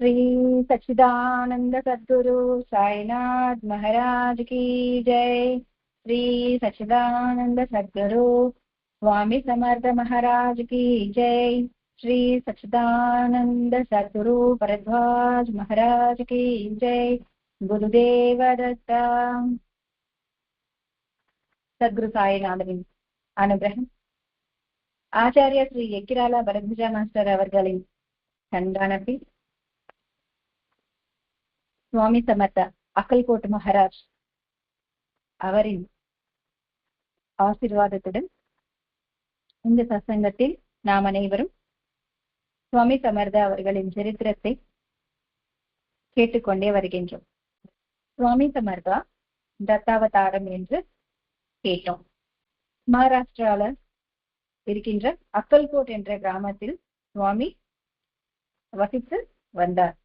श्री सच्चिदानंद सद्गुरु साईनाथ महाराज की जय। श्री सच्चिदानंद सद्गुरु स्वामी समर्थ महाराज की जय। श्री सच्चिदानंद सद्गुरु भरद्वाज महाराज की जय। गुरुदेव दत्ता। सद्गुरु साईनाथन अनुग्रहम आचार्य श्री यक्किराला भरद्वाज मास्टर அவர்களின் கண்டானபி சுவாமி சமர்த்த அக்கல்கோட் மகாராஜ் அவரின் ஆசீர்வாதத்துடன் இந்த சத்சங்கத்தில் நாம் அனைவரும் சுவாமி சமர்த்த அவர்களின் சரித்திரத்தை கேட்டுக்கொண்டே வருகின்றோம். சுவாமி சமர்த்தா தத்தாவதாரம் என்று கேட்டோம். மகாராஷ்டிரால இருக்கின்ற அக்கல்கோட் என்ற கிராமத்தில் சுவாமி வசித்து வந்தார்.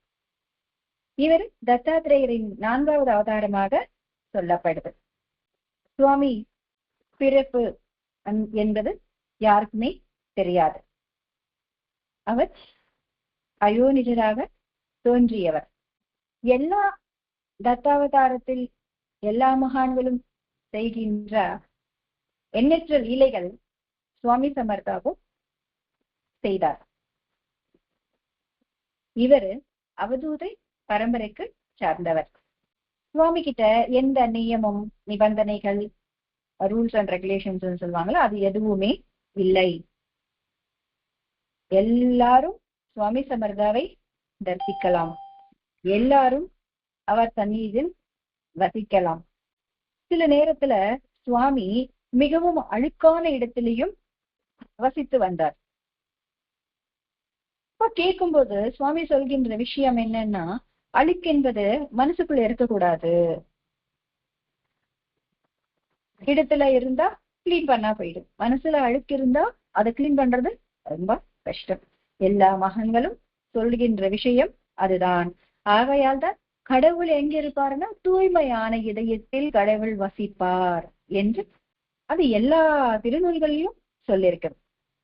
இவர் தத்தாத்திரேயரின் 4வது அவதாரமாக சொல்லப்படுது. சுவாமி பிறப்பு என்பது யாருக்குமே தெரியாது. அவர் அயோனிஜராக தோன்றியவர். எல்லா தத்தாவதாரத்தில் எல்லா மகான்களும் செய்கின்ற எண்ணற்ற லீலைகள் சுவாமி சமர்த்தாவும் செய்தார். இவர் அவதூதை பரம்பரைக்கு சார்ந்தவர். சுவாமி கிட்ட எந்த நியமம் நிபந்தனைகள் ரூல்ஸ் அண்ட் ரெகுலேஷன்ஸ் சொல்லுவாங்களோ அது எதுவுமே இல்லை. எல்லாரும் சுவாமி சமர்த்தாவை தரிசிக்கலாம், எல்லாரும் அவர் சந்நிதியில் வசிக்கலாம். சில நேரத்துல சுவாமி மிகவும் அழுக்கான இடத்திலையும் வசித்து வந்தார். கேட்கும்போது சுவாமி சொல்கின்ற விஷயம் என்னன்னா, அழுக்கு என்பது மனசுக்குள்ள இருக்கக்கூடாது. இடத்துல இருந்தா கிளீன் பண்ணா போயிடும். மனசுல அழுக்கு இருந்தா அதை கிளீன் பண்றது ரொம்ப கஷ்டம். எல்லா மகன்களும் சொல்கின்ற விஷயம் அதுதான். ஆகையால் தான் கடவுள் எங்க இருப்பாருன்னா தூய்மையான இதயத்தில் கடவுள் வசிப்பார் என்று அது எல்லா திருநூல்களிலும் சொல்லியிருக்கு.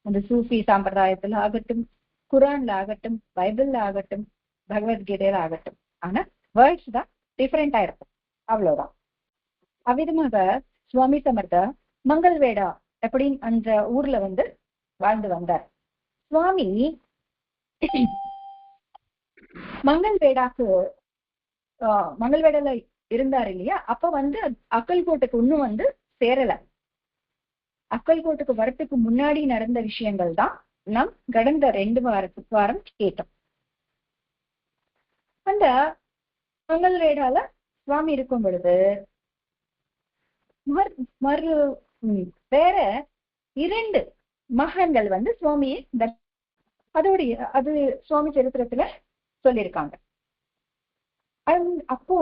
அந்த சூஃபி சம்பிரதாயத்துல ஆகட்டும், குரான்ல ஆகட்டும், பைபிள்ல ஆகட்டும், பகவத்கீதையில ஆகட்டும். ஆனா வேர்ட்ஸ் தான் டிஃபரெண்டா இருக்கும், அவ்வளவுதான். அவ்விதமாக சுவாமி சமர்த்தா மங்கள்வேடா அப்படின்னு அந்த ஊர்ல வாழ்ந்து வந்தார். சுவாமி மங்கள்வேடால இருந்தார் இல்லையா, அப்ப அக்கல்கோட்டுக்கு இன்னும் சேரல. அக்கல்கோட்டுக்கு வரத்துக்கு முன்னாடி நடந்த விஷயங்கள் தான் நாம் கடந்த 2 வாரம் கேட்டோம். அந்த மங்கள்வேடால சுவாமி இருக்கும் பொழுது வேற 2 மகான்கள் சுவாமியை அது சுவாமி சரித்திரத்துல சொல்லியிருக்காங்க. அப்போ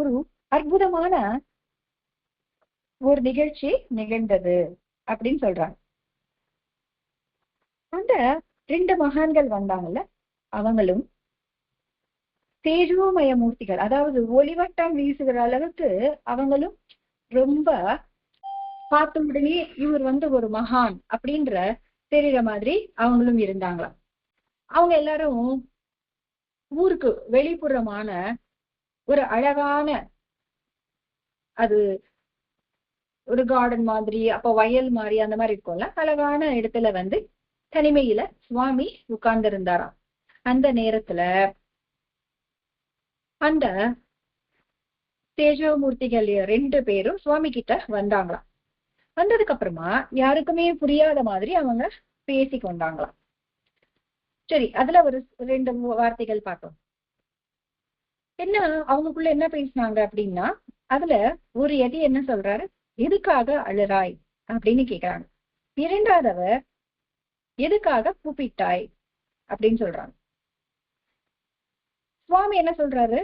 ஒரு அற்புதமான ஒரு நிகழ்ச்சி நிகழ்ந்தது அப்படின்னு சொல்றாங்க. அந்த 2 மகான்கள் வந்தாங்கல்ல, அவங்களும் தேஜோமய மூர்த்திகள், அதாவது ஒளிவட்டம் வீசுகிற அளவுக்கு அவங்களும் ரொம்ப பார்த்த உடனே இவர் ஒரு மகான் அப்படின்ற தெரிகிற மாதிரி அவங்களும் இருந்தாங்களாம். அவங்க எல்லாரும் ஊருக்கு வெளிப்புறமான ஒரு அழகான அது ஒரு கார்டன் மாதிரி, அப்ப வயல் மாதிரி அந்த மாதிரி இருக்கும்ல, அழகான இடத்துல தனிமையில சுவாமி உட்கார்ந்து இருந்தாராம். அந்த நேரத்துல அந்த தேஜோமூர்த்திகள் 2 பேரும் சுவாமி கிட்ட வந்தாங்களாம். வந்ததுக்கு அப்புறமா யாருக்குமே புரியாத மாதிரி அவங்க பேசி கொண்டாங்களாம். சரி, அதுல ஒரு 2 வார்த்தைகள் பார்த்தோம். என்ன அவங்களுக்குள்ள என்ன பேசினாங்க அப்படின்னா, அதுல ஒரு எதி என்ன சொல்றாரு, எதுக்காக அழுறாய் அப்படின்னு கேக்குறாங்க. 2வது எதுக்காக கூப்பிட்டாய் அப்படின்னு சொல்றாங்க. சுவாமி என்ன சொல்றாரு,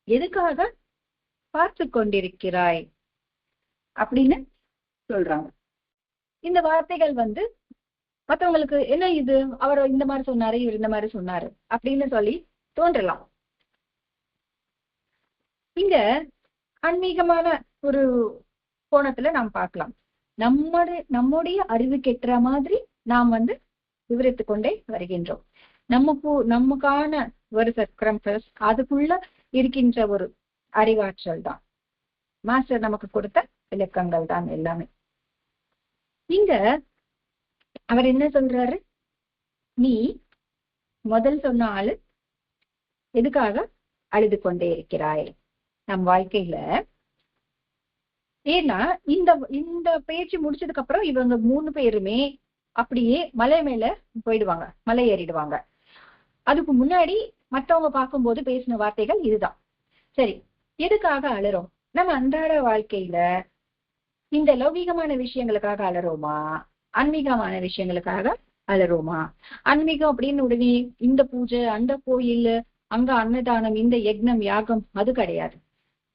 எதுக்காக பார்த்து கொண்டிருக்கிறாய் அப்படின்னு சொல்றாங்க. இந்த வார்த்தைகள் மற்றவங்களுக்கு என்ன இது, அவர் இந்த மாதிரி சொன்னாரு, இவர் இந்த மாதிரி சொன்னாரு அப்படின்னு சொல்லி தோன்றலாம். இங்க ஆன்மீகமான ஒரு கோணத்துல நாம் பார்க்கலாம். நம்முடைய அறிவுக்கேற்ற மாதிரி நாம் விவரித்துக் கொண்டே வருகின்றோம். நமக்கான ஒரு சர்க்கம்ஃபரன்ஸ், அதுக்குள்ள இருக்கின்ற ஒரு அறிவாற்றல் தான். மாஸ்டர் நமக்கு கொடுத்த விளக்கங்கள் தான் எல்லாமே. இங்க அவர் என்ன சொல்றாரு, நீ முதல் சொன்ன ஆளு எதுக்காக அழுது கொண்டே இருக்கிறாய் நம் வாழ்க்கையில? ஏன்னா இந்த பேச்சு முடிச்சதுக்கு அப்புறம் இவங்க 3 பேருமே அப்படியே மலை மேல போயிடுவாங்க, மலை ஏறிடுவாங்க. அதுக்கு முன்னாடி மற்றவங்க பார்க்கும்போது பேசின வார்த்தைகள் இதுதான். சரி, எதுக்காக அழறோம்? நம்ம அன்றாட வாழ்க்கையில இந்த லௌகீகமான விஷயங்களுக்காக அழறோமா, ஆன்மீகமான விஷயங்களுக்காக அழறோமா? ஆன்மீகம் அப்படின்னு உடனே இந்த பூஜை, அந்த கோயில், அங்க அன்னதானம், இந்த யக்னம் யாகம், அது கிடையாது.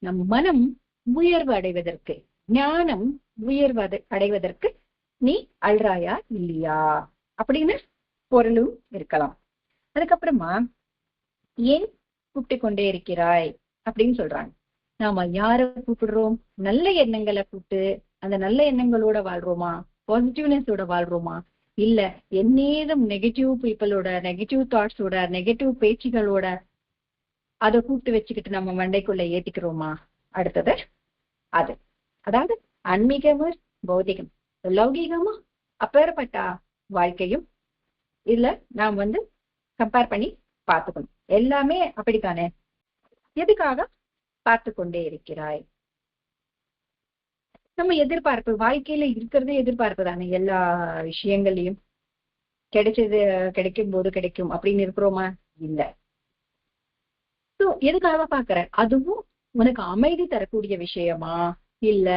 நம் மனம் உயர்வு அடைவதற்கு, ஞானம் உயர்வு அடைவதற்கு நீ அழ்றாயா இல்லையா அப்படின்னு பொருளும் இருக்கலாம். அதுக்கப்புறமா ஏன் கூப்பிட்டு கொண்டே இருக்கிறாய் அப்படின்னு சொல்றாங்க. நாம யார கூப்பிடுறோம்? நல்ல எண்ணங்களை கூப்பிட்டு அந்த நல்ல எண்ணங்களோட வாழ்றோமா, பாசிட்டிவ்னஸோட வாழ்றோமா, இல்ல என்னேதும் நெகட்டிவ் பீப்புளோட, நெகட்டிவ் தாட்ஸோட, நெகட்டிவ் பேச்சுகளோட அதை கூப்பிட்டு வச்சுக்கிட்டு நம்ம மண்டைக்குள்ள ஏத்திக்கிறோமா? அடுத்தது அது, அதாவது ஆன்மீகமும் பௌதிகம், லௌகீகமா அப்பேற்பட்ட வாழ்க்கையும் இதுல நாம் கம்பேர் பண்ணி பார்த்துக்கணும். எல்லாமே அப்படித்தானே. எதுக்காக பார்த்து கொண்டே இருக்கிறாய்? நம்ம எதிர்பார்ப்பு, வாழ்க்கையில இருக்கிறதே எதிர்பார்ப்பு தானே. எல்லா விஷயங்களையும் கிடைக்கும் போது கிடைக்கும் அப்படின்னு இருக்கிறோமா? இல்ல. எதுக்காக பாக்குற? அதுவும் உனக்கு அமைதி தரக்கூடிய விஷயமா, இல்ல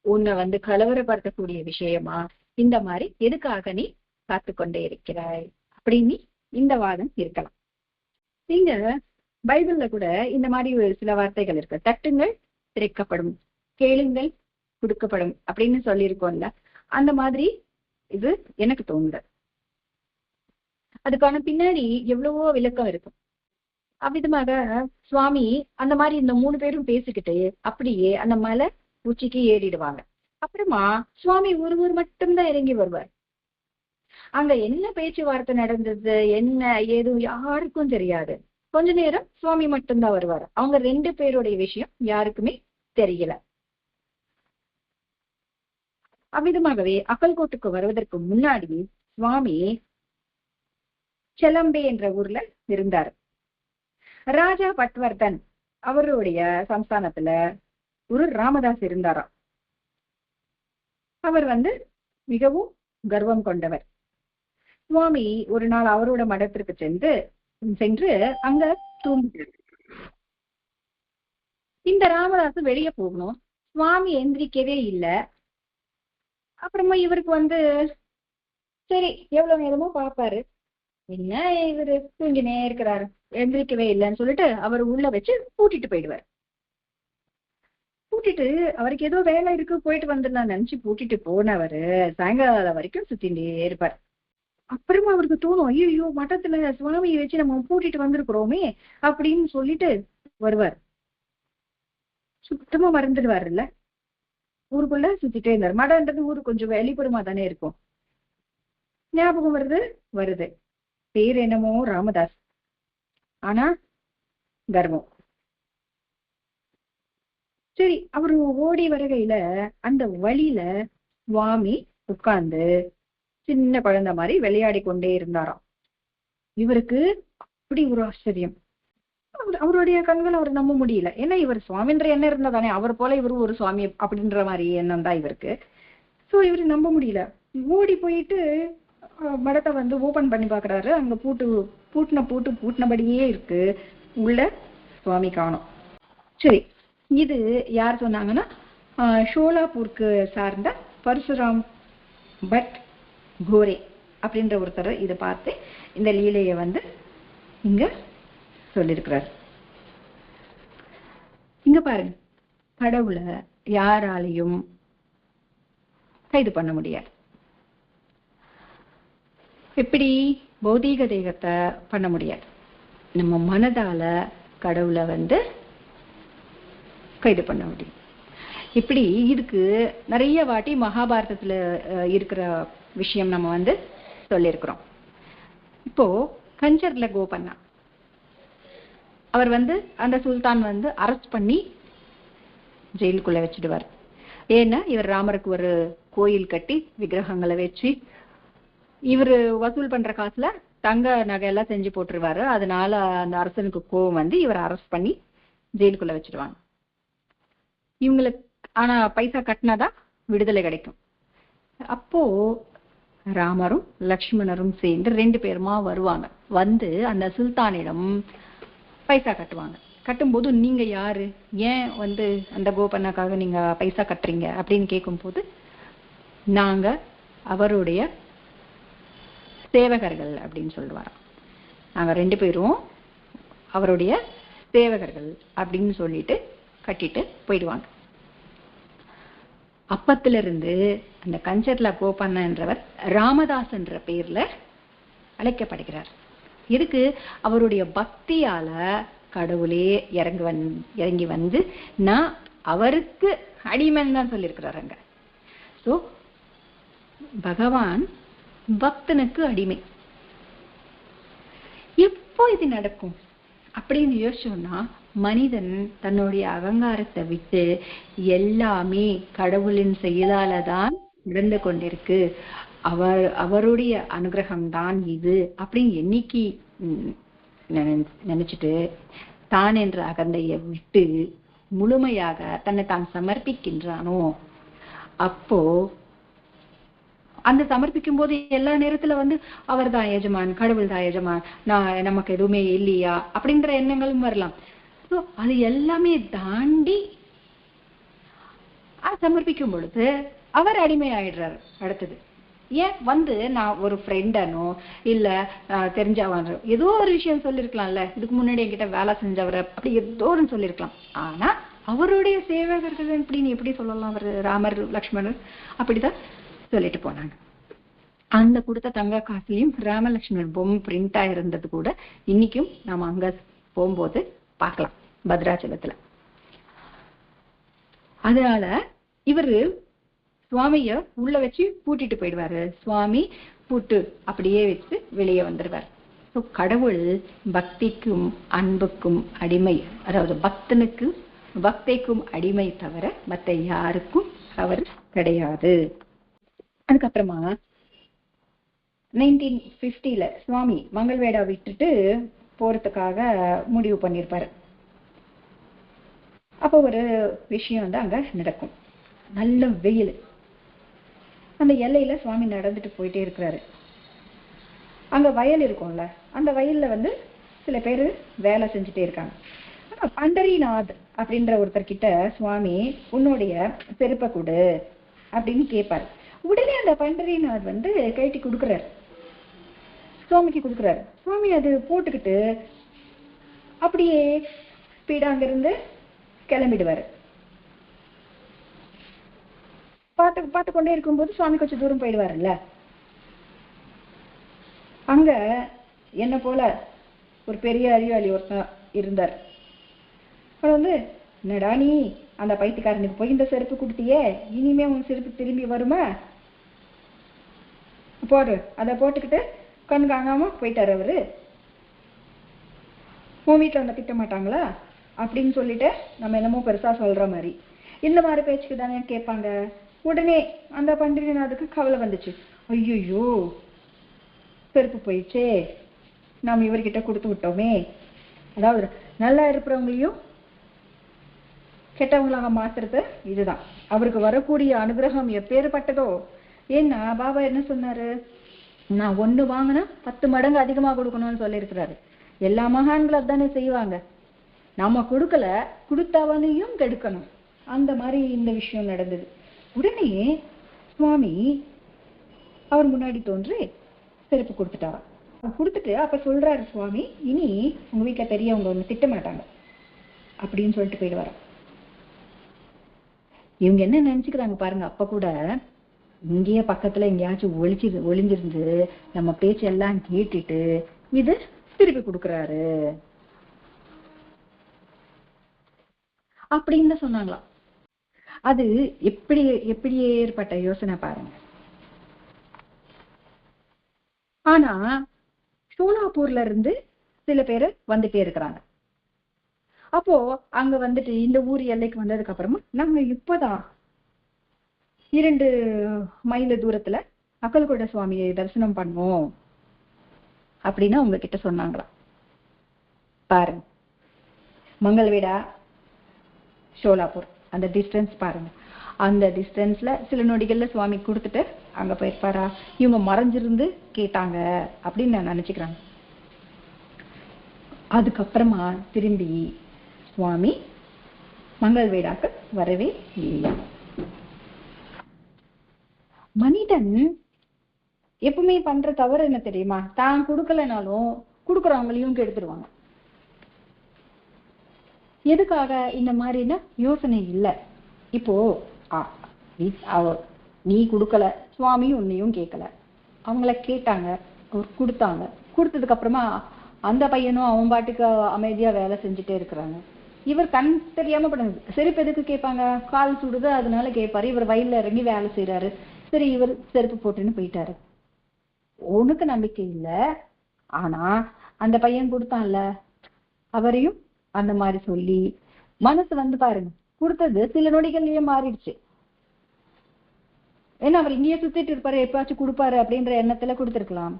உன்னை கலவரப்படுத்தக்கூடிய விஷயமா? இந்த மாதிரி எதுக்காக நீ காத்து கொண்டே இருக்கிறாய் அப்படின்னு இந்த வாதம் இருக்கலாம். நீங்க பைபிள்ல கூட இந்த மாதிரி ஒரு சில வார்த்தைகள் இருக்கு. தட்டுங்கள் திறக்கப்படும், கேளுங்கள் கொடுக்கப்படும் அப்படின்னு சொல்லியிருக்கோம்ல. அந்த மாதிரி இது எனக்கு தோணுது. அதுக்கான பின்னாடி எவ்வளவோ விளக்கம் இருக்கும். அவ்விதமாக சுவாமி அந்த மாதிரி இந்த 3 பேரும் பேசிக்கிட்டு அப்படியே அந்த மலை உச்சிக்கு ஏறிடுவாங்க. அப்புறமா சுவாமி ஒருவர் மட்டும்தான் இறங்கி வருவார். அங்க என்ன பேச்சுவார்த்தை நடந்தது, என்ன ஏதும் யாருக்கும் தெரியாது. கொஞ்ச நேரம் சுவாமி மட்டும்தான் வருவார். அவங்க 2 பேருடைய விஷயம் யாருக்குமே தெரியல. அவ்விதமாகவே அக்கல்கோட்டுக்கு வருவதற்கு முன்னாடி சுவாமி செலம்பே என்ற ஊர்ல இருந்தார். ராஜா பட்வர்தன் அவருடைய சம்ஸ்தானத்துல ஒரு ராமதாஸ் இருந்தாராம். அவர் மிகவும் கர்வம் கொண்டவர். சுவாமி ஒரு நாள் அவரோட மடத்திற்கு சென்று அங்க தூங்கிட்டார். இந்த ராமதாஸ் வெளியே போகணும், சுவாமி எந்திரிக்கவே இல்லை. அப்புறமா இவருக்கு சரி எவ்வளவு நேரமோ பாப்பாரு, என்ன இவரு தூங்கினே இருக்கிறாரு, எந்திரிக்கவே இல்லைன்னு சொல்லிட்டு அவர் உள்ள வச்சு பூட்டிட்டு போயிடுவார். பூட்டிட்டு அவருக்கு ஏதோ வேலை இருக்கு போயிட்டு வந்துடலாம் நினைச்சு பூட்டிட்டு போனவரு சாயங்காலம் வரைக்கும் சுத்திண்டே இருப்பார். அப்புறமா அவருக்கு தோணும், ஐயோ மட்டத்துல சுவாமியை வச்சு நம்ம பூட்டிட்டு வந்திருக்கிறோமே அப்படின்னு சொல்லிட்டு வருவார். சுத்தமா மறந்துடுவாரு. இல்ல, ஊருக்குள்ள சுத்திட்டே இருந்தார். மடன்றது ஊரு கொஞ்சம் வெளிப்புறமா தானே இருக்கும். ஞாபகம் வருது பேர் என்னமோ ராமதாஸ், ஆனா கர்வம். சரி, அவரு ஓடி வருகையில அந்த வழியில சுவாமி உட்கார்ந்து சின்ன குழந்தை மாதிரி விளையாடி கொண்டே இருந்தாராம். இவருக்கு அப்படி ஒரு ஆச்சரியம். அவருடைய கண்கள் அவர் நம்ப முடியல. ஏன்னா இவர் சுவாமின்ற எண்ணம் இருந்தா தானே, அவர் போல இவரு ஒரு சுவாமி அப்படின்ற மாதிரி எண்ணம் தான் இவருக்கு. சோ இவரு நம்ப முடியல. ஓடி போயிட்டு மடத்தை ஓபன் பண்ணி பாக்குறாரு. அங்க பூட்டினபடியே இருக்கு. உள்ள சுவாமி காணோம். சரி, இது யார் சொன்னாங்கன்னா ஷோலாப்பூருக்கு சார்ந்த பரசுராம் பட் கோரே அப்படின்ற ஒருத்தர் இதை பார்த்து இந்த லீலையை இங்க சொல்லியிருக்கிறார். இங்க பாருங்க, கடவுளை யாராலையும் கைது பண்ண முடியாது. எப்படி பௌதீக தேகத்தை பண்ண முடியாது, நம்ம மனதால கடவுளை கைது பண்ண முடியும். இப்படி இதுக்கு நிறைய வாட்டி மகாபாரதத்துல இருக்கிற விஷயம் நம்ம சொல்லியிருக்கிறோம். இப்போ கஞ்சர்ல கோபண்ணா அவர் அந்த சுல்தான் அரெஸ்ட் பண்ணி ஜெயிலுக்குள்ள வச்சிடுவார். ஏன்னா இவர் ராமருக்கு ஒரு கோயில் கட்டி விக்கிரகங்களை வச்சு இவரு வசூல் பண்ற காசுல தங்க நகையெல்லாம் செஞ்சு போட்டுருவாரு. அதனால அந்த அரசனுக்கு கோவம் இவர் அரெஸ்ட் பண்ணி ஜெயிலுக்குள்ள வச்சிடுவாங்க. இவங்களுக்கு ஆனா பைசா கட்டினாதான் விடுதலை கிடைக்கும். அப்போ ராமரும் லக்ஷ்மணரும் சேர்ந்து 2 பேருமா வருவாங்க. அந்த சுல்தானிடம் பைசா கட்டுவாங்க. கட்டும்போது நீங்க யாரு, ஏன் அந்த கோபண்ணாக்காக நீங்க பைசா கட்டுறீங்க அப்படின்னு கேட்கும்போது, நாங்க அவருடைய சேவகர்கள் அப்படின்னு சொல்லுவாராம். நாங்க 2 பேரும் அவருடைய சேவகர்கள் அப்படின்னு சொல்லிட்டு கட்டிட்டு போயிடுவாங்க. அப்பத்திலிருந்து அந்த கஞ்சர்ல கோபண்ணா என்றவர் ராமதாஸ் என்ற பெயர்ல அழைக்கப்படுகிறார். இதுக்கு அவருடைய பக்தியால கடவுளே இறங்கி நான் அவருக்கு அடிமைன்னு தான் சொல்லியிருக்கிறாருங்க. சோ பகவான் பக்தனுக்கு அடிமை. எப்போ இது நடக்கும் அப்படின்னு யோசிச்சோம்னா, மனிதன் தன்னுடைய அகங்காரத்தை விட்டு எல்லாமே கடவுளின் செயலாலதான் நடந்து கொண்டிருக்கு, அவருடைய அனுகிரகம் தான் இது அப்படின்னு என்னைக்கு நினைச்சிட்டு தான் என்ற அகந்தையை விட்டு முழுமையாக தன்னை தான் சமர்ப்பிக்கின்றானோ, அப்போ அந்த சமர்ப்பிக்கும் போது எல்லா நேரத்துல அவர் தான் எஜமான், கடவுள் தான் எஜமான், நமக்கு எதுவுமே இல்லையா அப்படின்ற எண்ணங்களும் வரலாம். ஸோ அது எல்லாமே தாண்டி சமர்ப்பிக்கும் பொழுது அவர் அடிமை ஆயிடுறாரு. அடுத்தது ஏன் நான் ஒரு ஃப்ரெண்டனோ இல்ல தெரிஞ்சவனோ ஏதோ ஒரு விஷயம் சொல்லிருக்கலாம்ல, இதுக்கு முன்னாடி என்கிட்ட வேலை செஞ்சவர் அப்படி ஏதோ ஒன்று சொல்லிருக்கலாம். ஆனா அவருடைய சேவகர்கள் எப்படின்னு எப்படி சொல்லலாம், அவர் ராமர் லக்ஷ்மணர் அப்படிதான் சொல்லிட்டு போனாங்க. அந்த கொடுத்த தங்க காசுலயும் ராமலட்சுமணன் பொம்மை பிரிண்ட் ஆயிருந்தது கூட இன்னைக்கும் நாம அங்க போகும்போது பார்க்கலாம், பத்ராச்சலத்துல. அதனால இவரு சுவாமிய உள்ள வச்சு பூட்டிட்டு போயிடுவாரு. சுவாமி பூட்டு அப்படியே வச்சு வெளியே வந்துடுவார். ஸோ கடவுள் பக்திக்கும் அன்புக்கும் அடிமை, அதாவது பக்திக்கும் அடிமை தவிர மற்ற யாருக்கும் அவர் கிடையாது. அதுக்கப்புறமா 1950 சுவாமி மங்கள்வேடா விட்டுட்டு போறதுக்காக முடிவு பண்ணிருப்பாரு. அப்போ ஒரு விஷயம் அங்க நடக்கும். நல்ல வெயில். அந்த எல்லையில சுவாமி நடந்துட்டு போயிட்டே இருக்கிறாரு. அங்க வயல் இருக்கும்ல, அந்த வயல்ல சில பேரு வேலை செஞ்சுட்டே இருக்காங்க. பண்டரிநாத் அப்படின்ற ஒருத்தர் கிட்ட சுவாமி உன்னுடைய செருப்பை கொடு அப்படின்னு கேட்பாரு. உடனே அந்த பண்டரிநாத் கழட்டி கொடுக்குறாரு, சுவாமிக்கு கொடுக்குறாரு. சுவாமி அது போட்டுக்கிட்டு அப்படியே ஸ்பீடா அங்கிருந்து கிளம்பிடுவாரு. பார்த்து கொண்டே இருக்கும்போது சுவாமி கொஞ்சம் தூரம் போயிடுவாருல்ல. அங்க என்ன போல ஒரு பெரிய அறிவாளி ஒருத்தன் இருந்தார். அவர் என்னடா நீ அந்த பைத்தியக்காரனுக்கு போய் இந்த செருப்பு கொடுத்தியே, இனிமே உன் செருப்பு திரும்பி வருமா, போடு, அதை போட்டுக்கிட்டு கண் காணாம போயிட்டாரு அவரு. உன் வீட்டுல திட்ட மாட்டாங்களா அப்படின்னு சொல்லிட்டு நம்ம என்னமோ பெருசா சொல்ற மாதிரி இந்த மாதிரி பேச்சுக்கு தானே கேட்பாங்க. உடனே அந்த பண்டிதநாதுக்கு கவலை வந்துச்சு. ஐயோ செருப்பு போயிடுச்சே, நாம் இவர்கிட்ட கொடுத்து விட்டோமே. அதாவது நல்லா இருக்கிறவங்களையும் கெட்டவங்களாக மாத்துறது இதுதான். அவருக்கு வரக்கூடிய அனுகிரகம் எப்பேற்பட்டதோ. ஏன்னா பாபா என்ன சொன்னாரு, நான் 1 வாங்கினா 10 மடங்கு அதிகமா கொடுக்கணும்னு சொல்லியிருக்கிறாரு. எல்லா மகான்களும் அதானே செய்வாங்க. நாம கொடுக்கல, கொடுத்தவனையும் கெடுக்கணும். அந்த மாதிரி இந்த விஷயம் நடந்தது. உடனே சுவாமி அவர் முன்னாடி தோன்றி செருப்பு கொடுத்துட்டாரா. கொடுத்துட்டு அப்ப சொல்றாரு சுவாமி, இனி உங்க வீட்டுல பெரியவங்க ஒண்ணு திட்ட மாட்டாங்க அப்படின்னு சொல்லிட்டு போயிடுவாராம். இவங்க என்ன நினைச்சுக்கிறாங்க பாருங்க. அப்ப கூட இங்கேயே பக்கத்துல எங்கேயாச்சும் ஒளிஞ்சிருந்து நம்ம பேச்செல்லாம் கேட்டுட்டு இது திருப்பி கொடுக்குறாரு அப்படின்னு சொன்னாங்களாம். அது எப்படி ஏற்பட்ட யோசனை பாருங்க. ஆனா சோலாப்பூர்ல இருந்து சில பேர் வந்துட்டே இருக்கிறாங்க. அப்போ அங்க வந்துட்டு இந்த ஊர் எல்லைக்கு வந்ததுக்கு அப்புறமா நாங்க இப்பதான் 2 மைல் தூரத்துல அக்கல்கோட்டை சுவாமியை தரிசனம் பண்ணோம் அப்படின்னு அவங்க கிட்ட சொன்னாங்களாம். பாருங்க, மங்கள்வேடா சோலாப்பூர் அந்த டிஸ்டன்ஸ் பாருங்க. அந்த டிஸ்டன்ஸ்ல சில நொடிகள்ல சுவாமி கொடுத்துட்டு அங்க போயிருப்பாரா? இவங்க மறைஞ்சிருந்து கேட்டாங்க அப்படின்னு நான் நினைச்சுக்கிறாங்க. அதுக்கப்புறமா திரும்பி சுவாமி மங்கள்வேடாக்கு வரவே இல்லை. மனிதன் எப்பவுமே பண்ற தவறு என்ன தெரியுமா? தான் கொடுக்கலனாலும் கொடுக்குறவங்களையும் கெடுத்துருவாங்க. எதுக்காக இந்த மாதிரின்னா யோசனை இல்லை. இப்போ நீ கொடுக்கல, சுவாமி உன்னையும் கேட்கல, அவங்கள கேட்டாங்க, கொடுத்தாங்க. கொடுத்ததுக்கு அப்புறமா அந்த பையனும் அவன் பாட்டுக்கு அமைதியா வேலை செஞ்சுட்டே இருக்கிறாங்க. இவர் கண் தெரியாம பண்ணுது. செருப்பு எதுக்கு கேட்பாங்க? கால் சுடுது அதனால கேட்பாரு. இவர் வயல்ல இறங்கி வேலை செய்யறாரு. சரி, இவர் செருப்பு போட்டுன்னு போயிட்டாரு. உனக்கு நம்பிக்கை இல்லை, ஆனா அந்த பையன் கொடுத்தான்ல அவரையும் அந்த மாதிரி சொல்லி மனசு வந்து பாருங்க, கொடுத்தது சில நொடிகள்லயே மாறிடுச்சு. ஏன்னா அவர் இங்கேயே சுத்திட்டு இருப்பாரு, எப்பாச்சும் கொடுப்பாரு அப்படின்ற எண்ணத்துல கொடுத்துருக்கலாம்.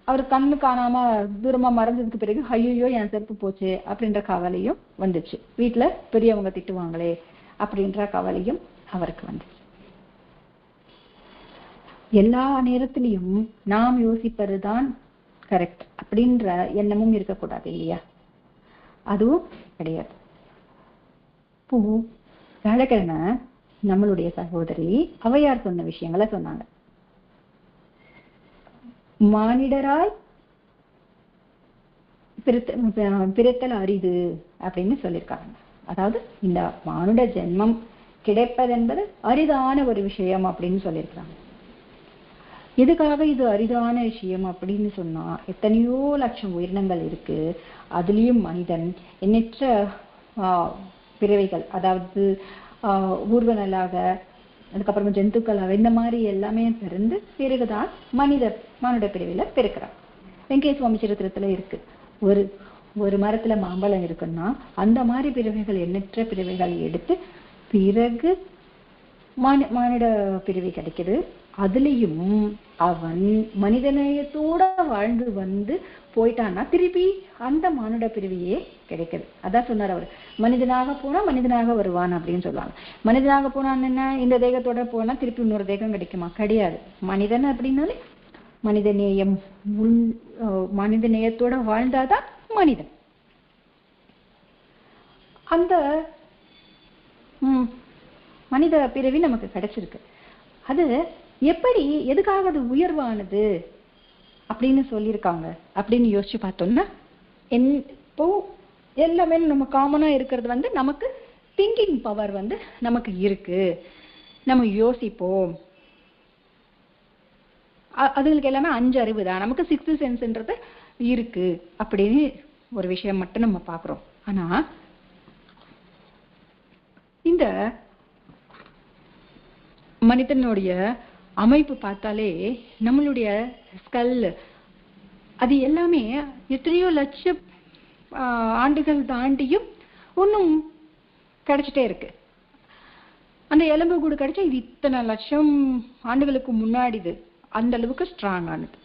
அவர் கண்ணு காணாம தூரமா மறைஞ்சதுக்கு பிறகு ஐயோ என் செருப்பு போச்சு அப்படின்ற கவலையும் வந்துச்சு. வீட்டுல பெரியவங்க திட்டுவாங்களே அப்படின்ற கவலையும் அவருக்கு வந்துச்சு. எல்லா நேரத்திலையும் நாம் யோசிப்பதுதான் கரெக்ட் அப்படின்ற எண்ணமும் இருக்கக்கூடாது இல்லையா? அதுவும் கிடையாது. இப்போ வியாழக்கிழமை நம்மளுடைய சகோதரி அவையார் சொன்ன விஷயங்களை சொன்னாங்க. மானிடராய் பிறத்தல் அரிது அப்படின்னு சொல்லியிருக்காங்க. அதாவது இந்த மானுட ஜென்மம் கிடைப்பது என்பது அரிதான ஒரு விஷயம் அப்படின்னு சொல்லியிருக்காங்க. எதுக்காக இது அரிதான விஷயம் அப்படின்னு சொன்னா, எத்தனையோ லட்சம் உயிரினங்கள் இருக்கு. அதுலயும் மனிதன் எண்ணற்ற பிறவைகள், அதாவது ஊர்வனலாக, அதுக்கப்புறமா ஜந்துக்களாக, இந்த மாதிரி எல்லாமே பிறந்து பிறகுதான் மானுட பிறவில பிறக்கிறான். வெங்கடேச சுவாமி சரித்திரத்துல இருக்கு. ஒரு மரத்துல மாம்பழம் இருக்குன்னா அந்த மாதிரி பிறவைகள் எண்ணற்ற பிறவைகள் எடுத்து பிறகு மானிட பிறவி கிடைக்குது. அதுலயும் அவன் மனிதநேயத்தோட வாழ்ந்து வந்து போயிட்டான்னா திருப்பி அந்த மானுட பிறவியே கிடைக்குது. அதான் சொன்னார் அவர், மனிதனாக போனா மனிதனாக வருவான் அப்படின்னு சொல்லுவாங்க. மனிதனாக போனான்னு என்ன, இந்த தேகத்தோட போனா திருப்பி இன்னொரு தேகம் கிடைக்குமா? கிடையாது. மனிதன் அப்படின்னாலே மனித நேயத்தோட வாழ்ந்தாதான் மனிதன். அந்த மனித பிறவி நமக்கு கிடைச்சிருக்கு. அது எப்படி, எதுக்காக அது உயர்வானது அப்படின்னு சொல்லியிருக்காங்க அப்படின்னு யோசிச்சு பார்த்தோம்னா, இப்போ எல்லாமே நம்ம காமனா இருக்கிறது வந்து நமக்கு திங்கிங் பவர் வந்து நமக்கு இருக்கு, நம்ம யோசிப்போம். அதுங்களுக்கு எல்லாமே 5 அறிவு தான், நமக்கு 6th சென்ஸ்ன்றது இருக்கு அப்படின்னு ஒரு விஷயம் மட்டும் நம்ம பார்க்கிறோம். ஆனா இந்த மனிதனுடைய அமைப்பு பார்த்தாலே நம்மளுடைய ஸ்கல் அது எல்லாமே எத்தனையோ லட்சம் ஆண்டுகள் தாண்டியும் ஒன்றும் கிடைச்சிட்டே இருக்கு. அந்த எலும்பு கூடு கிடைச்சா இது இத்தனை லட்சம் ஆண்டுகளுக்கு முன்னாடிது, அந்த அளவுக்கு ஸ்ட்ராங் ஆனது.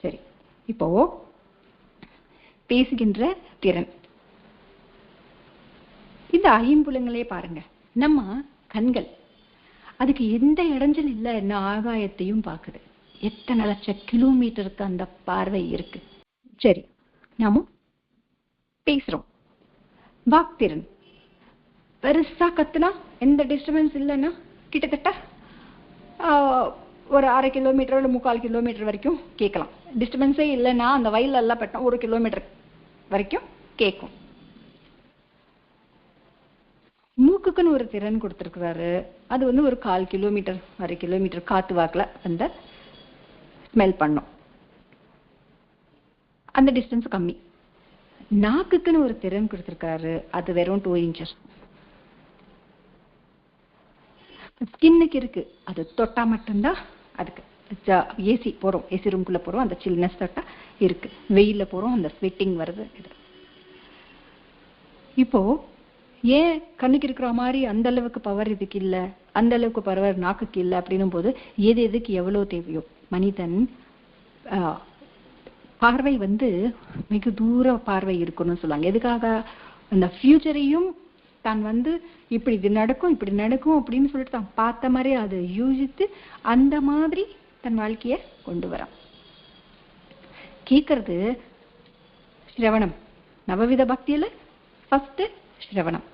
சரி, இப்போ பேசுகின்ற திறன், இந்த ஐம்புலங்களே பாருங்க. நம்ம கண்கள் அதுக்கு எந்த இடைஞ்சல் இல்லை, என்ன ஆகாயத்தையும் பார்க்குது. எத்தனை லட்சம் கிலோமீட்டருக்கு அந்த பார்வை இருக்கு. சரி, நாமும் பேசுறோம். வாக்திறன் பெருசா கத்துனா எந்த டிஸ்டர்பன்ஸ் இல்லைன்னா கிட்டத்தட்ட ஒரு 1/2 கிலோமீட்டர் இல்லை 3/4 கிலோமீட்டர் வரைக்கும் கேட்கலாம். டிஸ்டர்பன்ஸே இல்லைன்னா அந்த வயல் எல்லாம் பட்டோம் 1 கிலோமீட்டர் வரைக்கும் கேட்கும். மூக்குக்குன்னு ஒரு திறன் கொடுத்துருக்குறாரு. அது வந்து ஒரு 1/4 கிலோமீட்டர் 1/2 கிலோமீட்டர் காத்து வாக்கில் அந்த ஸ்மெல் பண்ணும். அந்த டிஸ்டன்ஸ் கம்மி. நாக்குக்குன்னு ஒரு திறன் கொடுத்துருக்காரு. அது வெறும் 2 இன்ச்சஸ். ஸ்கின்னுக்கு இருக்கு, அது தொட்டா மட்டும்தான் அதுக்கு ஏசி போறோம், ஏசி ரூம்குள்ள போறோம், அந்த சில்னஸ் தட்டா இருக்கு. வெயில்ல போறோம், அந்த ஸ்வெட்டிங் வருது. இப்போ ஏன் கண்ணுக்கு இருக்கிற மாதிரி அந்த அளவுக்கு பவர் இதுக்கு இல்லை, அந்த அளவுக்கு பவர் நாக்குக்கு இல்லை அப்படின்னும் போது எதுக்கு எவ்வளவு தேவையோ மனிதன் பார்வை மிக தூர பார்வை இருக்கணும்னு சொல்லுவாங்க. எதுக்காக? அந்த ஃபியூச்சரையும் தான் இப்படி இது நடக்கும் இப்படி நடக்கும் அப்படின்னு சொல்லிட்டு தான் பார்த்த மாதிரி அதை யோசித்து அந்த மாதிரி தன் வாழ்க்கைய கொண்டு வரான். கேட்கறது ஸ்ரவணம். நவவித பக்தியில ஃபர்ஸ்ட் ஸ்ரவணம்.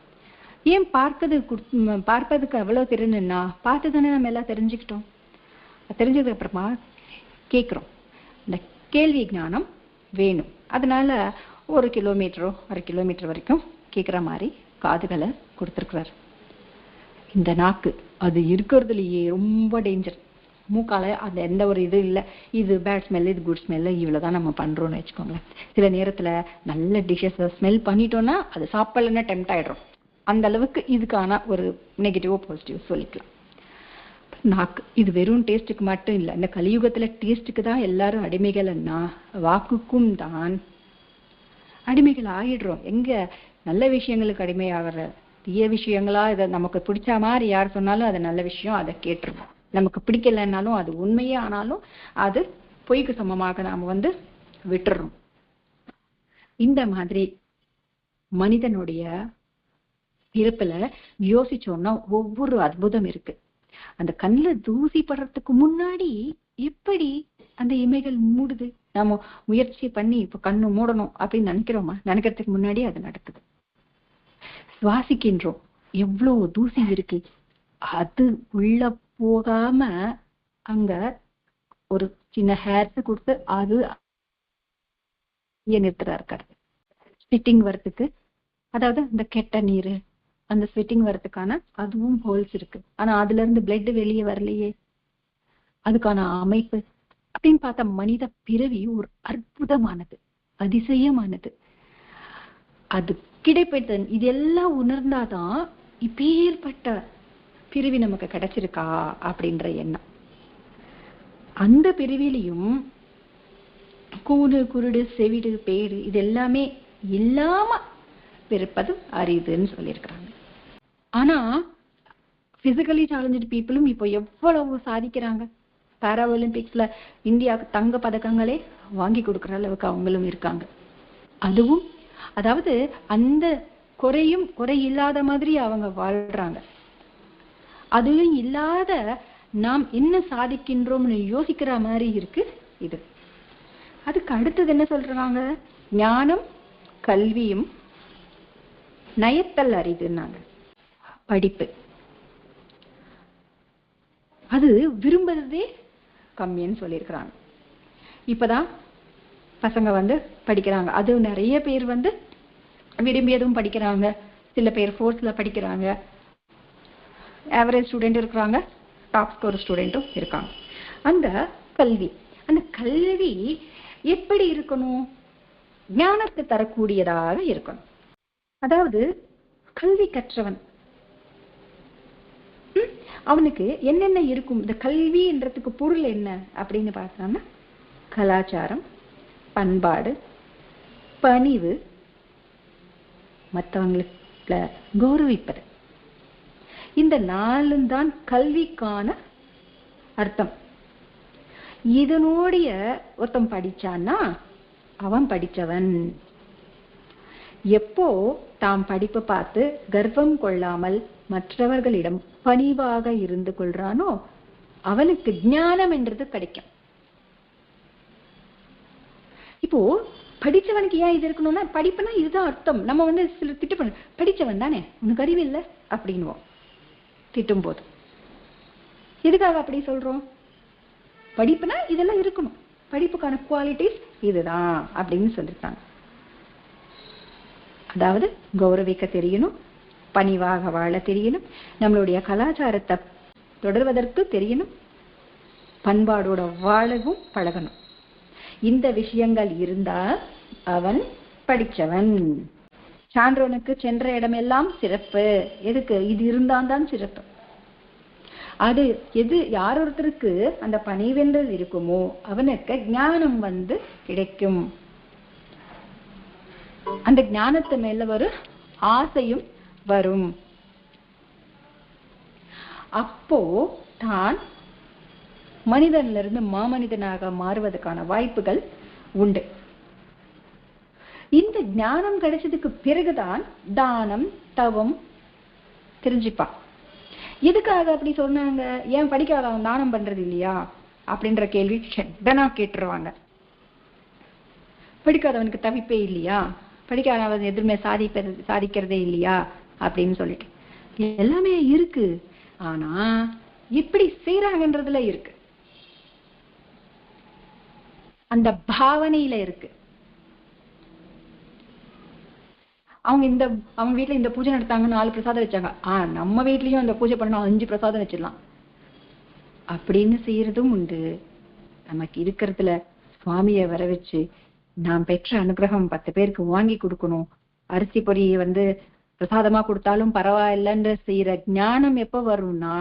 ஏன் பார்ப்பதுக்கு அவ்வளவு தெரியும்னா பார்த்து தானே நம்ம எல்லாம் தெரிஞ்சுக்கிட்டோம். தெரிஞ்சதுக்கு அப்புறமா கேட்கிறோம். இந்த கேள்வி ஞானம் வேணும். அதனால 1 கிலோமீட்டரோ 1/2 கிலோமீட்டர் வரைக்கும் கேட்குற மாதிரி காதுகளை கொடுத்துருக்குறாரு. இந்த நாக்கு அது இருக்கிறதுலையே ரொம்ப டேஞ்சர். மூக்கால அந்த எந்த ஒரு இது இல்லை, இது பேட் ஸ்மெல் இது குட் ஸ்மெல் இவ்வளவுதான் நம்ம பண்றோம்னு வச்சுக்கோங்களேன். சில நேரத்துல நல்ல டிஷ்ஷஸ் ஸ்மெல் பண்ணிட்டோம்னா அது சாப்பிடலன்னா டெம்ட் ஆயிடுறோம். அந்த அளவுக்கு இதுக்கான ஒரு நெகட்டிவோ பாசிட்டிவ் சொல்லிக்கலாம். நாக்கு இது வெறும் டேஸ்ட்டுக்கு மட்டும் இல்லை, இந்த கலியுகத்துல டேஸ்ட்டுக்கு தான் எல்லாரும் அடிமைகள்னா வாக்குக்கும் தான் அடிமைகள் ஆயிடுறோம். எங்க நல்ல விஷயங்களுக்கு அடிமையாகிற, தீய விஷயங்களா இதை நமக்கு பிடிச்ச மாதிரி யார் சொன்னாலும் அது நல்ல விஷயம், அதை கேட்டுருவோம். நமக்கு பிடிக்கலைன்னாலும் அது உண்மையே ஆனாலும் அது பொய்க்கு சமமாக நாம விட்டுறோம். இந்த மாதிரி மனிதனுடைய பிறப்புல யோசிச்சோம்னா ஒவ்வொரு அற்புதம் இருக்கு. அந்த கண்ணில் தூசி படுறதுக்கு முன்னாடி எப்படி அந்த இமைகள் மூடுது, நம்ம முயற்சி பண்ணி இப்ப கண்ணு மூடணும் அப்படின்னு நினைக்கிறோமா? நினைக்கிறதுக்கு முன்னாடி அது நடக்குது. சுவாசிக்கின்றோம், எவ்வளவு தூசி இருக்கு, அது உள்ள போகாம அங்க ஒரு சின்ன ஹேர்ஸ் கொடுத்து அது நிறுத்துறா இருக்காரு. ஸ்வெட்டிங் வரத்துக்கு, அதாவது இந்த கெட்ட நீரு அந்த ஸ்வெட்டிங் வரதுக்கான அதுவும் ஹோல்ஸ் இருக்கு. ஆனா அதுல இருந்து பிளட் வெளியே வரலையே, அதுக்கான அமைப்பு அப்படின்னு பார்த்தா மனித பிறவி ஒரு அற்புதமானது, அதிசயமானது. அது கிடைப்பது இதெல்லாம் உணர்ந்தாதான் இப்பேற்பட்ட பிரிவி நமக்கு கிடைச்சிருக்கா அப்படின்ற எண்ணம். அந்த பிரிவிலையும் கூடு குருடு செவிடு பேரு இது எல்லாமே இல்லாம பிறப்பது அரிதுன்னு சொல்லியிருக்கிறாங்க. ஆனா பிசிக்கலி சேலஞ்சு பீப்புளும் இப்போ எவ்வளவு சாதிக்கிறாங்க. பாரா ஒலிம்பிக்ஸ்ல இந்தியாவுக்கு தங்க பதக்கங்களே வாங்கி கொடுக்குற அளவுக்கு அவங்களும் இருக்காங்க. அதுவும் அதாவது அந்த குறை இல்லாத மாதிரி அவங்க வாழ்றாங்க. அதுவும் இல்லாத நாம் என்ன சாதிக்கின்றோம்னு யோசிக்கிற மாதிரி இருக்கு இது. அதுக்கு அடுத்தது என்ன சொல்றாங்க? ஞானம் கல்வியும் நயத்தல் அரிதுன்னாங்க. படிப்பு அது விரும்புறதே கம்மின்னு சொல்லியிருக்கிறாங்க. இப்பதான் பசங்க படிக்கிறாங்க. அது நிறைய பேர் விரும்பியதும் படிக்கிறாங்க, சில பேர் ஃபோர்ஸ்ல படிக்கிறாங்க, ஆவரேஜ் ஸ்டூடெண்ட் இருக்கிறாங்க, டாப் ஸ்கோர் ஸ்டூடெண்ட்டும் இருக்காங்க. அந்த கல்வி எப்படி இருக்கணும்? ஞானத்தை தரக்கூடியதாக இருக்கணும். அதாவது கல்வி கற்றவன் அவனுக்கு என்னென்ன இருக்கும்? இந்த கல்வின்றதுக்கு பொருள் என்ன அப்படின்னு பார்த்தோம்னா கலாச்சாரம், பண்பாடு, பணிவு, மற்றவங்களுக்கு கௌரவிப்பது. இந்த 4 தான் கல்விக்கான அர்த்தம். இதனுடைய ஒருத்தன் படிச்சான்னா அவன் படிச்சவன். எப்போ தாம் படிப்பு பார்த்து கர்வம் கொள்ளாமல் மற்றவர்களிடம் பணிவாக இருந்து கொள்றானோ அவனுக்கு ஞானம் என்றது கிடைக்கும். இப்போ படிச்சவனுக்கு ஏன் இது இருக்கணும்னா, படிப்புனா இதுதான் அர்த்தம். நம்ம சில திட்டம் படிச்சவன் தானே உனக்கு அறிவு இல்லை அப்படின்வோம் திட்டும் போது. எதுக்காக அப்படி சொல்றோம்? படிப்புனா இதெல்லாம் இருக்கணும், படிப்புக்கான குவாலிட்டிஸ் இதுதான் அப்படின்னு சொல்லிருக்காங்க. அதாவது கௌரவிக்க தெரியணும், பணிவாக வாழ தெரியணும், நம்மளுடைய கலாச்சாரத்தை தொடர்வதற்கு தெரியணும், பண்பாடோட வாழவும் பழகணும். இந்த விஷயங்கள் இருந்தால் அவன் படிச்சவன். சான்றோனுக்கு சென்ற இடமெல்லாம் சிறப்பு. எதுக்கு? இது இருந்தால்தான் சிறப்பு. அது எது யார் ஒருத்தருக்கு அந்த பணிவென்றல் இருக்குமோ அவனுக்கு ஞானம் கிடைக்கும். அந்த ஞானத்து மேல ஒரு ஆசையும் வரும். அப்போ தான் மனிதன்ல இருந்து மாமனிதனாக மாறுவதற்கான வாய்ப்புகள் உண்டு. இந்த ஞானம் கிடைச்சதுக்கு பிறகுதான் தானம் தவம் தெரிஞ்சுப்பான். எதுக்காக அப்படி சொன்னாங்க? ஏன் படிக்காதவன் தானம் பண்றது இல்லையா அப்படின்ற கேள்வி செட்டனா கேட்டுருவாங்க. படிக்காதவனுக்கு தவிப்பே இல்லையா, படிக்காதவன் எதுவுமே சாதிக்கிறதே இல்லையா அப்படின்னு சொல்லிட்டு எல்லாமே இருக்கு. ஆனா இப்படி செய்யறாங்கன்றதுல இருக்கு, அந்த பாவனையில இருக்கு. அவங்க வீட்டுல இந்த பூஜை நடத்தாங்க, 4 பிரசாதம் வச்சாங்க. நம்ம வீட்லயும் அந்த பூஜை பண்ணா 5 பிரசாதம் வச்சிடலாம் அப்படின்னு செய்யறதும் உண்டு. நமக்கு இருக்கிறதுல சுவாமிய வர வச்சு நாம் பெற்ற அனுகிரகம் 10 பேருக்கு வாங்கி கொடுக்கணும், அரிசி பொரியை பிரசாதமா கொடுத்தாலும் பரவாயில்லன்னு செய்யற ஞானம் எப்ப வரும்னா,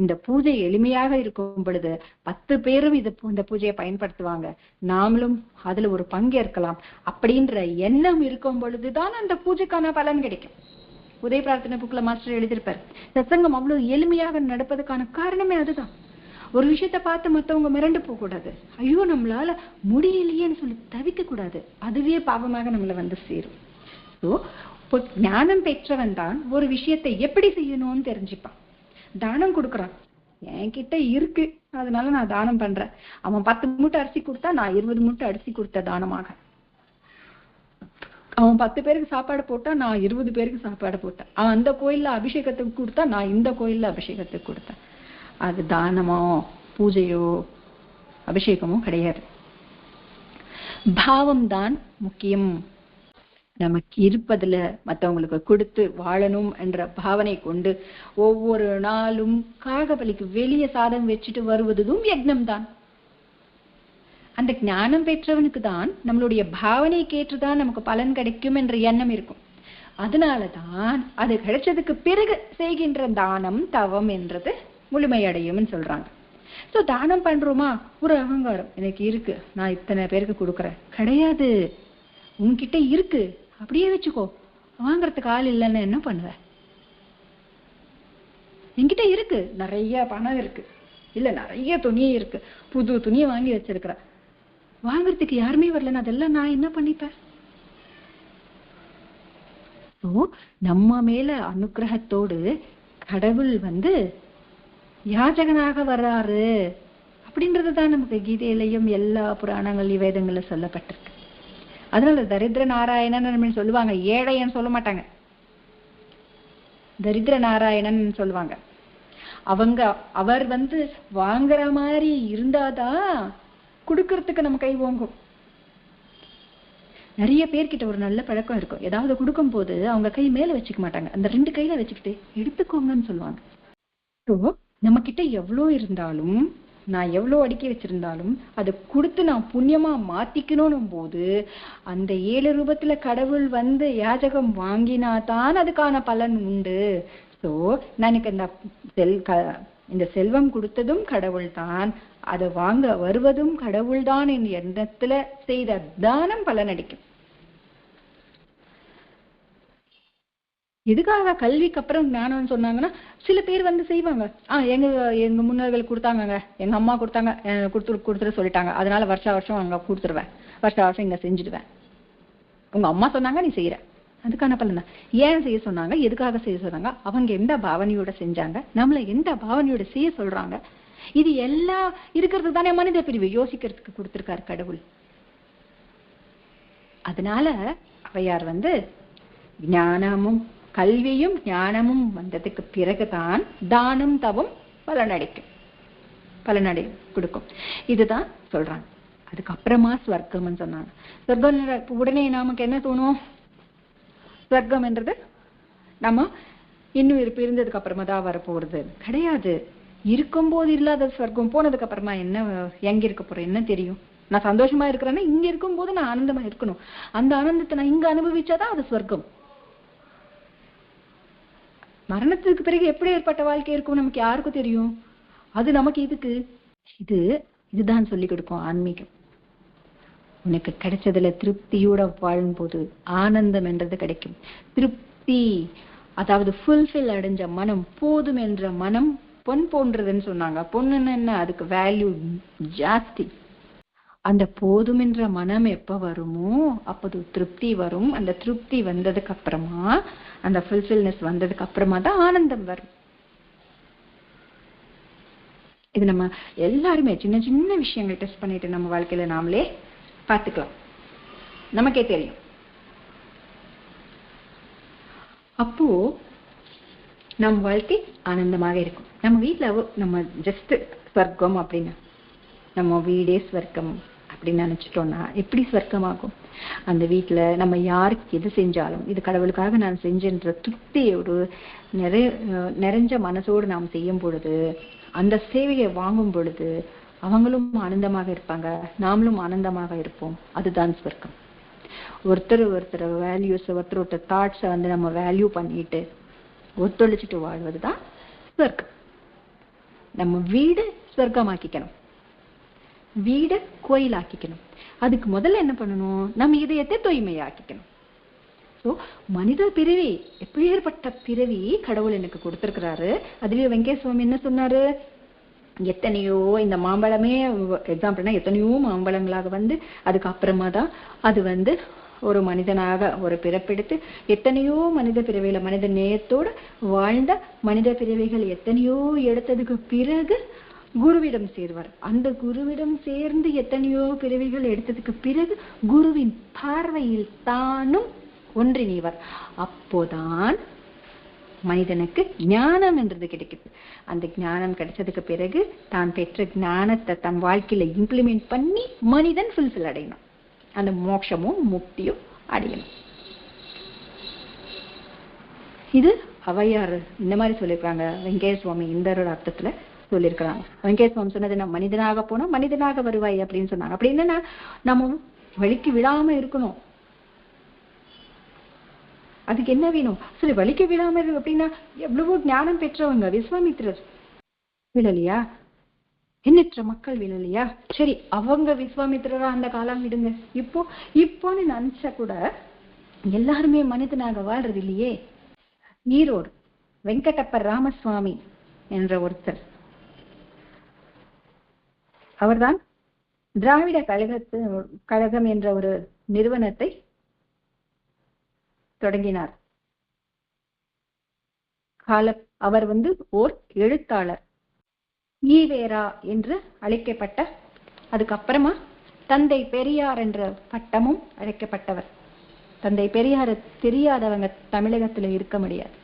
இந்த பூஜை எளிமையாக இருக்கும் பொழுது 10 பேரும் இந்த பூஜையை பயன்படுத்துவாங்க, நாமளும் அதுல ஒரு பங்கேற்கலாம் அப்படின்ற எண்ணம் இருக்கும் பொழுதுதான் அந்த பூஜைக்கான பலன் கிடைக்கும். உதய பிரார்த்தனை புக்ல மாஸ்டர் எழுதியிருப்பார், சத்சங்கம் அவ்வளவு எளிமையாக நடப்பதற்கான காரணமே அதுதான். ஒரு விஷயத்த பார்த்து மத்தவங்க மிரண்டு போக கூடாது, ஐயோ நம்மளால முடியலையேன்னு சொல்லி தவிக்க கூடாது, அதுவே பாவமாக நம்மள சேரும். ஸோ ஞானம் பெற்றவன் தான் ஒரு விஷயத்தை எப்படி செய்யணும்னு தெரிஞ்சுப்பான். தானம் கொடுக்குறான், என்கிட்ட இருக்கு அதனால நான் தானம் பண்றேன். அவன் 10 மூட்டை அரிசி கொடுத்தா நான் 20 மூட்டை அரிசி கொடுத்த தானமாக. அவன் 10 பேருக்கு சாப்பாடு போட்டா நான் 20 பேருக்கு சாப்பாடு போட்டேன். அவன் அந்த கோயில்ல அபிஷேகத்துக்கு கொடுத்தா நான் இந்த கோயில்ல அபிஷேகத்துக்கு கொடுத்தேன். அது தானமோ பூஜையோ அபிஷேகமோ கிடையாது. பாவம் தான் முக்கியம். நமக்கு இருப்பதுல மற்றவங்களுக்கு கொடுத்து வாழணும் என்ற பாவனை கொண்டு ஒவ்வொரு நாளும் காகபலிக்கு வெளியே சாதம் வச்சுட்டு வருவதும் யக்னம் தான். அந்த ஞானம் பெற்றவனுக்கு தான் நம்மளுடைய பாவனை கேட்டுதான் நமக்கு பலன் கிடைக்கும் என்ற எண்ணம் இருக்கும். அதனாலதான் அது கிடைச்சதுக்கு பிறகு செய்கின்ற தானம் தவம் என்றது முழுமையடையும் சொல்றாங்க. சோ தானம் பண்றோமா, ஒரு அகங்காரம் எனக்கு இருக்கு, நான் இத்தனை பேருக்கு கொடுக்குறேன் கிடையாது. உன்கிட்ட இருக்கு அப்படியே வச்சுக்கோ, வாங்கறதுக்கு ஆள் இல்லைன்னு என்ன பண்ணுவ? என்கிட்ட இருக்கு, நிறைய பணம் இருக்கு, இல்ல நிறைய துணியே இருக்கு, புது துணியை வாங்கி வச்சிருக்கிற, வாங்கறதுக்கு யாருமே வரலன்னு அதெல்லாம் நான் என்ன பண்ணிப்பேன்? நம்ம மேல அனுகிரகத்தோடு கடவுள் யாஜகனாக வர்றாரு அப்படின்றதுதான் நமக்கு கீதையிலையும் எல்லா புராணங்கள் வேதங்கள்ல சொல்லப்பட்டிருக்கு. அதனால தரித்திர நாராயணன் சொல்லுவாங்க, ஏழைன்னு சொல்ல மாட்டாங்க, தரித்திர நாராயணன் சொல்லுவாங்க. அவர் வாங்குற மாதிரி இருந்தாதான் கொடுக்கறதுக்கு நம்ம கை ஓங்கும். நிறைய பேர்கிட்ட ஒரு நல்ல பழக்கம் இருக்கும், ஏதாவது கொடுக்கும் போது அவங்க கை மேல வச்சுக்க மாட்டாங்க, அந்த 2 கையில வச்சுக்கிட்டு எடுத்துக்கோங்கன்னு சொல்லுவாங்க. நம்ம கிட்ட எவ்வளோ இருந்தாலும், நான் எவ்வளோ அடுக்கி வச்சிருந்தாலும் அதை கொடுத்து நான் புண்ணியமா மாத்திக்கணும் போது அந்த 7 ரூபத்துல கடவுள் யாஜகம் வாங்கினாதான் அதுக்கான பலன் உண்டு. சோ எனக்கு இந்த செல்வம் கொடுத்ததும் கடவுள் தான், அதை வாங்க வருவதும் கடவுள் தான் என் எண்ணத்துல செய்த தானம் பலன் அடிக்கும். எதுக்காக கல்விக்கு அப்புறம் ஞானம்னு சொன்னாங்கன்னா, சில பேர் செய்வாங்க, எங்க முன்னோர்கள் கொடுத்தாங்க, எங்க அம்மா கொடுத்தாங்க, கொடுத்துட்டு சொல்லிட்டாங்க, அதனால வருஷம் அங்க கொடுத்துருவேன், வருஷம் இங்க செஞ்சுடுவேன். உங்க அம்மா சொன்னாங்க நீ செய்யற, அதுக்கான பலன் தான். ஏன் செய்ய சொன்னாங்க, எதுக்காக செய்ய சொன்னாங்க, அவங்க எந்த பாவனையோட செஞ்சாங்க, நம்மள எந்த பாவனையோட செய்ய சொல்றாங்க, இது எல்லாம் இருக்கிறது தானே மனித பிரிவு யோசிக்கிறதுக்கு கொடுத்திருக்காரு கடவுள். அதனால அவையார் ஞானமும் கல்வியும் ஞானமும் வந்ததுக்கு பிறகுதான் தானம் தவம் பலனடை கொடுக்கும். இதுதான் சொல்றாங்க. அதுக்கப்புறமா ஸ்வர்க்கம்னு சொன்னாங்க. சொர்க்கம் உடனே நமக்கு என்ன தோணும், ஸ்வர்க்கம் என்றது நம்ம இன்னும் இருந்ததுக்கு அப்புறமா தான் வரப்போறது கிடையாது. இருக்கும்போது இல்லாத ஸ்வர்க்கம் போனதுக்கு அப்புறமா எங்க இருக்க போறேன் என்ன தெரியும். நான் சந்தோஷமா இருக்கிறேன்னா இங்க இருக்கும் போது நான் ஆனந்தமா இருக்கணும், அந்த ஆனந்தத்தை நான் இங்க அனுபவிச்சாதான் அது ஸ்வர்க்கம். மரணத்துக்கு பிறகு எப்படி ஏற்பட்ட வாழ்க்கை இருக்கும் நமக்கு யாருக்கும் தெரியும். அது நமக்கு இதுக்கு இதுதான் சொல்லி கொடுக்கும் ஆன்மீகம். உனக்கு கிடைச்சதுல திருப்தியோட வாழும்போது ஆனந்தம் என்றது கிடைக்கும். திருப்தி, அதாவது ஃபுல்ஃபில் அடைஞ்ச மனம், போதும் என்ற மனம் பொன் போன்றதுன்னு சொன்னாங்க. பொண்ணுன்னு என்ன, அதுக்கு வேல்யூ ஜாஸ்தி. அந்த போதும் என்ற மனம் எப்ப வருமோ அப்போது திருப்தி வரும். அந்த திருப்தி வந்ததுக்கு அப்புறமா, அந்த ஃபுல்ஃபில்னஸ் வந்ததுக்கு அப்புறமா தான் ஆனந்தம் வரும். இது நம்ம எல்லாருமே சின்ன சின்ன விஷயங்கள் டெஸ்ட் பண்ணிட்டு நம்ம வாழ்க்கையில நாமளே பார்த்துக்கலாம், நமக்கே தெரியும். அப்போ நம் வாழ்க்கை ஆனந்தமாக இருக்கும். நம்ம வீட்டுல நம்ம ஜஸ்ட் ஸ்வர்க்கம் அப்படின்னு, நம்ம வீடே ஸ்வர்க்கம் அப்படின்னு நினைச்சிட்டோம்னா எப்படி ஸ்வர்க்கமாகும்? அந்த வீட்டுல நம்ம யாருக்கு எது செஞ்சாலும் இது கடவுளுக்காக நான் செஞ்சேன்ற திருப்தியோடு நிறைஞ்ச மனசோடு நாம் செய்யும் பொழுது, அந்த சேவையை வாங்கும் பொழுது அவங்களும் ஆனந்தமாக இருப்பாங்க, நாமளும் ஆனந்தமாக இருப்போம். அதுதான் ஸ்வர்க்கம். ஒருத்தர் வேல்யூஸ், ஒருத்தரோட தாட்ஸை நம்ம வேல்யூ பண்ணிட்டு ஒத்துழைச்சிட்டு வாழ்வதுதான் ஸ்வர்க்கம். நம்ம வீடு ஸ்வர்க்கமாக்கிக்கணும், வீடு கோயிலாக்கிக்கணும். அதுக்கு முதல்ல என்ன பண்ணணும்? நம்ம இதயத்தை தூய்மையாக்கிக்கணும். ஸோ மனித பிறவி, எப்பேற்பட்ட பிறவி கடவுள் எனக்கு கொடுத்திருக்கிறாரு. அதுவே வெங்கடேச சுவாமி என்ன சொன்னாரு? எத்தனையோ இந்த மாம்பழமே எக்ஸாம்பிள்னா எத்தனையோ மாம்பழங்களாக அதுக்கு அப்புறமா தான் அது ஒரு மனிதனாக ஒரு பிறப்பெடுத்து, எத்தனையோ மனித பிறவியில மனித நேயத்தோடு வாழ்ந்த மனித பிறவிகள் எத்தனையோ எடுத்ததுக்கு பிறகு குருவிடம் சேர்வார். அந்த குருவிடம் சேர்ந்து எத்தனையோ பிறவிகள் எடுத்ததுக்கு பிறகு குருவின் பார்வையில் தானும் ஒன்றிணைவார். அப்போதான் மனிதனுக்கு ஞானம் என்றது கிடைக்குது. அந்த ஞானம் கிடைச்சதுக்கு பிறகு தான் பெற்ற ஞானத்தை தன் வாழ்க்கையில இம்ப்ளிமெண்ட் பண்ணி மனிதன் ஃபுல்ஃபில் அடையணும், அந்த மோட்சமும் முக்தியும் அடையணும். இது ஔவையார் இந்த மாதிரி சொல்லியிருக்காங்க. வெங்கடேச சுவாமி இந்த அர்த்தத்துல சொல்லியிருக்கிறாங்க. வெங்கடேச சுவாமி சொன்னது, நம்ம மனிதனாக போனா மனிதனாக வருவாய் அப்படின்னு சொன்னாங்க. அப்படி என்னன்னா நம்ம வலிக்கு விழாம இருக்கணும். அதுக்கு என்ன வேணும்? சரி, வலிக்க விடாம இருக்கு அப்படின்னா எவ்வளவோ ஞானம் பெற்றவங்க விஸ்வாமித்திரர் விழலையா? எண்ணற்ற மக்கள் விழலையா? சரி, அவங்க விஸ்வாமித்திரரா அந்த காலம் விடுங்க. இப்போன்னு நினைச்சா கூட எல்லாருமே மனிதனாக வாழ்றது இல்லையே. ஈரோடு வெங்கடப்பர் ராமசுவாமி என்ற ஒருத்தர், அவர்தான் திராவிட கழகம் என்ற ஒரு நிறுவனத்தை தொடங்கினார். அவர் ஓர் எழுத்தாளர், ஈவேரா என்று அழைக்கப்பட்ட, அதுக்கப்புறமா தந்தை பெரியார் என்ற பட்டமும் அழைக்கப்பட்டவர். தந்தை பெரியார் தெரியாதவங்க தமிழகத்துல இருக்க முடியாது.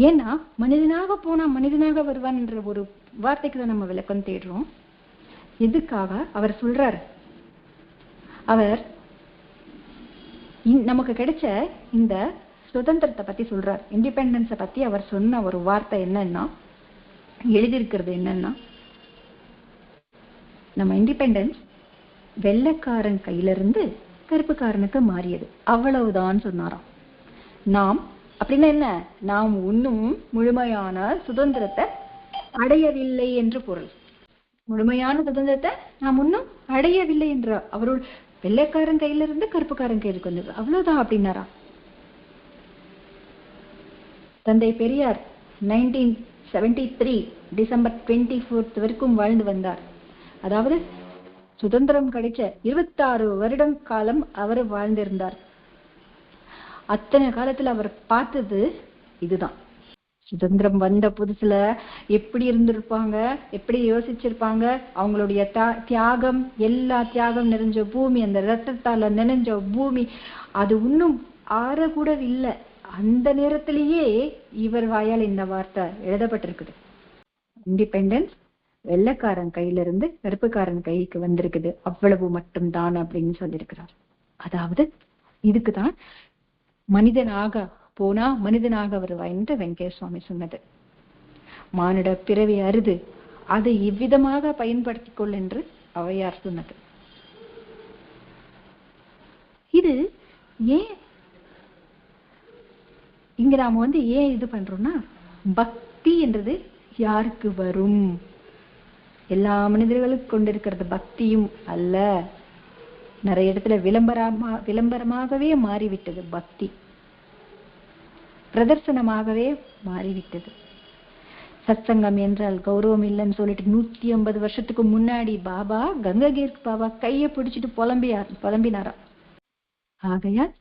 ஏன்னா மனிதனாக போனா மனிதனாக வருவான் என்ற ஒரு வார்த்தைக்கு தான் நம்ம விளக்கம் தேடுறோம். எதுக்காக அவர் சொல்றாரு? அவர் நமக்கு கிடைச்ச இந்த சுதந்திரத்தை பத்தி சொல்றார், இண்டிபெண்டன்ஸை பத்தி அவர் சொன்ன ஒரு வார்த்தை என்னன்னா, எழுதியிருக்கிறது என்னன்னா, நம்ம இண்டிபெண்டன்ஸ் வெள்ளைக்காரன் கையிலிருந்து கருப்புக்காரனுக்கு மாறியது, அவ்வளவுதான் சொன்னாராம். நாம் அப்படின்னா என்ன? நாம் இன்னும் முழுமையான சுதந்திரத்தை அடையவில்லை என்று பொருள். முழுமையான சுதந்திரத்தை நாம் இன்னும் அடையவில்லை என்ற அவரோட வெள்ளைக்காரன் கையில இருந்து கருப்புக்காரன் கையிலுக்கு வந்தது, அவ்வளவுதான் அப்படின்னாரா. தந்தை பெரியார் 1973 டிசம்பர் 24 வரைக்கும் வாழ்ந்து வந்தார். அதாவது சுதந்திரம் கிடைச்ச 26 வருடம் காலம் அவர் வாழ்ந்திருந்தார். அத்தனை காலத்துல அவர் பார்த்தது இதுதான். சுதந்திரம் வந்த புதுசுல எப்படி இருந்திருப்பாங்க, எப்படி யோசிச்சிருப்பாங்க, அவங்களுடைய தியாகம், எல்லா தியாகம் நிறைஞ்ச பூமி, அந்த ரத்தத்தால நினைஞ்ச பூமி, அது இன்னும் ஆற கூட இல்லை. அந்த நேரத்திலேயே இவர் வாயால் இந்த வார்த்தை எழுதப்பட்டிருக்குது, இண்டிபெண்டன்ஸ் வெள்ளைக்காரன் கையிலிருந்து கருப்புக்காரன் கைக்கு வந்திருக்குது, அவ்வளவு மட்டும்தான் அப்படின்னு சொல்லியிருக்கிறார். அதாவது இதுக்குதான் மனிதனாக போனா மனிதனாக வருவாய் என்று வெங்கடேச சுவாமி சொன்னது. மானிட பிறவி அருது, அதை இவ்விதமாக பயன்படுத்திக் கொள் என்று ஔவையார் சொன்னது. இது ஏன் இங்க நாம ஏன் இது பண்றோம்னா, பக்தி என்றது யாருக்கு வரும்? எல்லா மனிதர்களுக்கும் கொண்டிருக்கிறது பக்தியும் அல்ல. நிறைய இடத்துல விளம்பரமாகவே மாறிவிட்டது. பக்தி பிரதர்சனமாகவே மாறிவிட்டது. சத்சங்கம் என்றால் கௌரவம் இல்லைன்னு சொல்லிட்டு 150 வருஷத்துக்கு முன்னாடி பாபா கங்ககீர் பாபா கையை பிடிச்சிட்டு புலம்பினாராம். ஆகையால்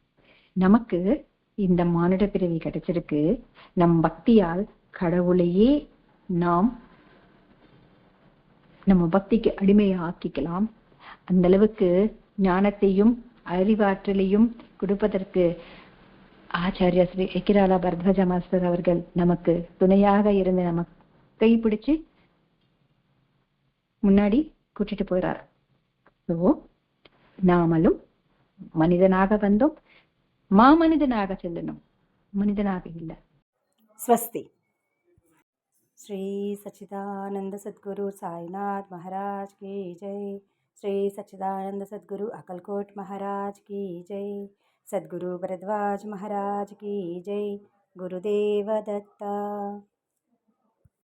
நமக்கு இந்த மானிட பிறவி கிடைச்சிருக்கு. நம் பக்தியால் கடவுளையே நாம் நம்ம பக்திக்கு அடிமையை ஆக்கிக்கலாம். அந்த அளவுக்கு ஞானத்தையும் அறிவாற்றலையும் கொடுப்பதற்கு ஆச்சாரியா ஸ்ரீ எக்கிராலா பரத்வாஜ மாஸ்டர் அவர்கள் நமக்கு துணையாக இருந்து நமக்கு கைப்பிடிச்சு முன்னாடி கூட்டிட்டு போறார். நாமளும் மனிதனாக வந்தோம், மாமனிதனாக செல்லணும், மனிதனாக இல்லை. ஸ்வஸ்தி. ஸ்ரீ சச்சிதானந்த சத்குரு சாய்நாத் மகாராஜ் கி ஜெய். ஸ்ரீ சச்சிதானந்த சத்குரு அக்கல்கோட் மகாராஜ் கி ஜெய். சத்குரு பரத்வாஜ் மகாராஜ் கி ஜெய். குருதேவ தத்தா.